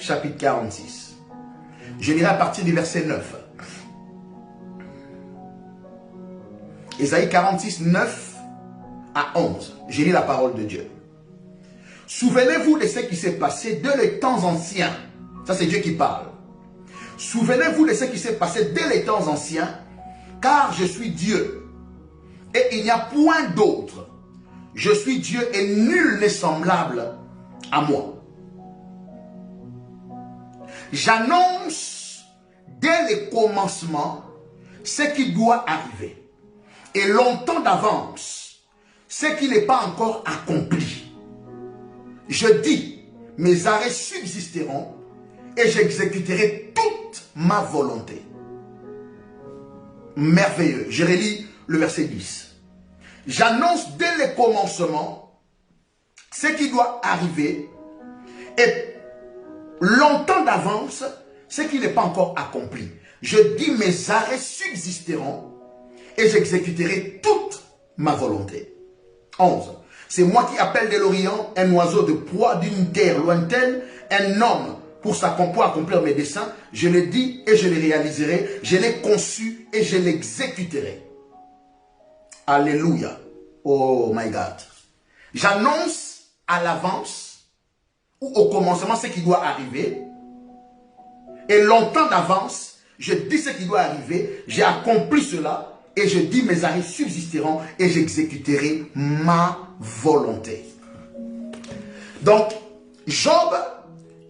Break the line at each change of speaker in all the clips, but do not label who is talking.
chapitre 46. Je lirai à partir du verset 9. Ésaïe 46, 9 à 11. Je lis la parole de Dieu. Souvenez-vous de ce qui s'est passé dès les temps anciens. Ça, c'est Dieu qui parle. Souvenez-vous de ce qui s'est passé dès les temps anciens, car je suis Dieu, et il n'y a point d'autre. Je suis Dieu, et nul n'est semblable à moi. J'annonce dès le commencement ce qui doit arriver, et longtemps d'avance ce qui n'est pas encore accompli. Je dis, mes arrêts subsisteront, et j'exécuterai toute ma volonté. Merveilleux. Je relis le verset 10. J'annonce dès le commencement ce qui doit arriver, et longtemps d'avance ce qui n'est pas encore accompli. Je dis, mes arrêts subsisteront, et j'exécuterai toute ma volonté. 11. C'est moi qui appelle de l'Orient un oiseau de proie d'une terre lointaine, un homme pour accomplir mes desseins. Je l'ai dit et je les réaliserai. Je l'ai conçu et je l'exécuterai. Alléluia. Oh my God. J'annonce à l'avance ou au commencement ce qui doit arriver. Et longtemps d'avance, je dis ce qui doit arriver. J'ai accompli cela. Et je dis, mes arrêts subsisteront et j'exécuterai ma volonté. Donc, Job,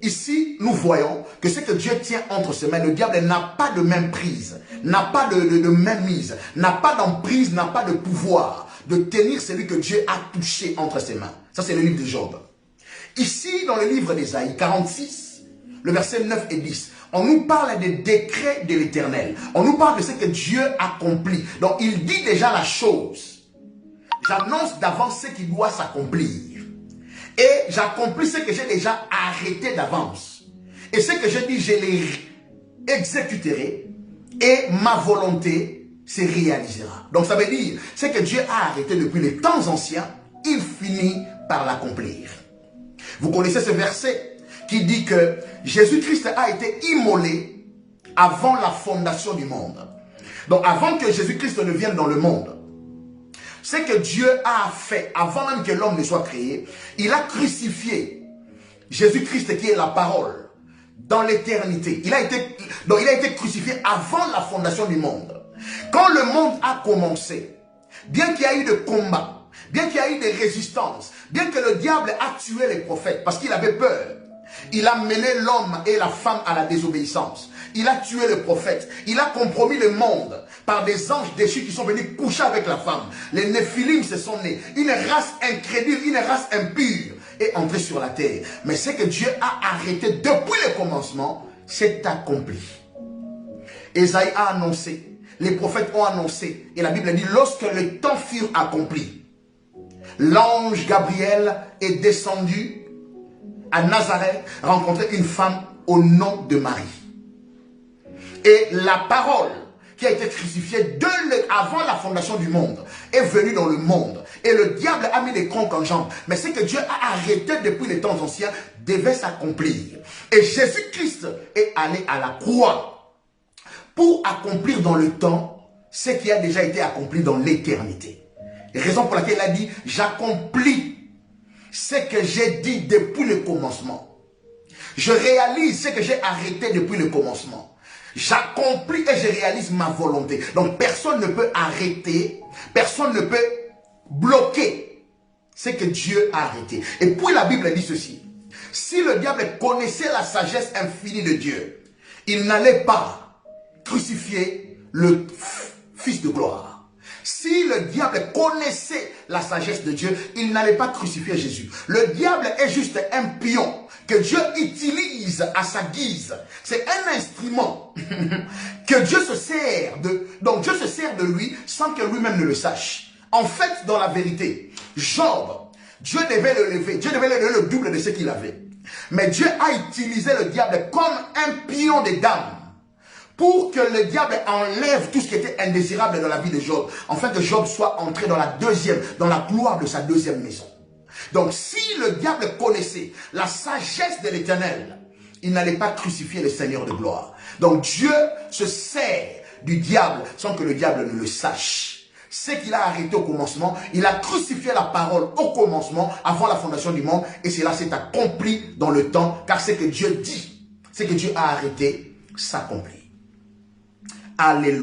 ici, nous voyons que ce que Dieu tient entre ses mains, le diable n'a pas de même prise, n'a pas de même mise, n'a pas d'emprise, n'a pas de pouvoir de tenir celui que Dieu a touché entre ses mains. Ça, c'est le livre de Job. Ici, dans le livre d'Ésaïe 46, le verset 9 et 10, on nous parle des décrets de l'Éternel. On nous parle de ce que Dieu accomplit. Donc, il dit déjà la chose. J'annonce d'avance ce qui doit s'accomplir. Et j'accomplis ce que j'ai déjà arrêté d'avance. Et ce que je dis, je les exécuterai. Et ma volonté se réalisera. Donc, ça veut dire, ce que Dieu a arrêté depuis les temps anciens, il finit par l'accomplir. Vous connaissez ce verset qui dit que Jésus-Christ a été immolé avant la fondation du monde. Donc avant que Jésus-Christ ne vienne dans le monde, ce que Dieu a fait avant même que l'homme ne soit créé, il a crucifié Jésus-Christ qui est la parole dans l'éternité. Il a été crucifié avant la fondation du monde. Quand le monde a commencé, bien qu'il y ait eu de combats, bien qu'il y ait eu des résistances, bien que le diable a tué les prophètes parce qu'il avait peur, il a mené l'homme et la femme à la désobéissance. Il a tué le prophète. Il a compromis le monde par des anges déchus qui sont venus coucher avec la femme. Les Néphilim se sont nés. Une race incrédule, une race impure est entrée sur la terre. Mais ce que Dieu a arrêté depuis le commencement, c'est accompli. Ésaïe a annoncé, les prophètes ont annoncé, et la Bible dit, lorsque les temps furent accomplis, l'ange Gabriel est descendu à Nazareth, rencontrer une femme au nom de Marie. Et la parole qui a été crucifiée avant la fondation du monde est venue dans le monde. Et le diable a mis les crocs en jambes. Mais ce que Dieu a arrêté depuis les temps anciens devait s'accomplir. Et Jésus-Christ est allé à la croix pour accomplir dans le temps ce qui a déjà été accompli dans l'éternité. Raison pour laquelle il a dit, j'accomplis ce que j'ai dit depuis le commencement. Je réalise ce que j'ai arrêté depuis le commencement. J'accomplis et je réalise ma volonté. Donc personne ne peut arrêter, personne ne peut bloquer ce que Dieu a arrêté. Et puis la Bible dit ceci. Si le diable connaissait la sagesse infinie de Dieu, il n'allait pas crucifier le Fils de gloire. Si le diable connaissait la sagesse de Dieu, il n'allait pas crucifier Jésus. Le diable est juste un pion que Dieu utilise à sa guise. C'est un instrument que Dieu se sert de. Donc Dieu se sert de lui sans que lui-même ne le sache. En fait, dans la vérité, Job, Dieu devait le lever. Dieu devait le lever le double de ce qu'il avait. Mais Dieu a utilisé le diable comme un pion de dames pour que le diable enlève tout ce qui était indésirable dans la vie de Job, afin que Job soit entré dans dans la gloire de sa deuxième maison. Donc si le diable connaissait la sagesse de l'Éternel, il n'allait pas crucifier le Seigneur de gloire. Donc Dieu se sert du diable sans que le diable ne le sache. Ce qu'il a arrêté au commencement, il a crucifié la parole au commencement, avant la fondation du monde, et cela s'est accompli dans le temps, car ce que Dieu dit, ce que Dieu a arrêté, s'accomplit. Alléluia.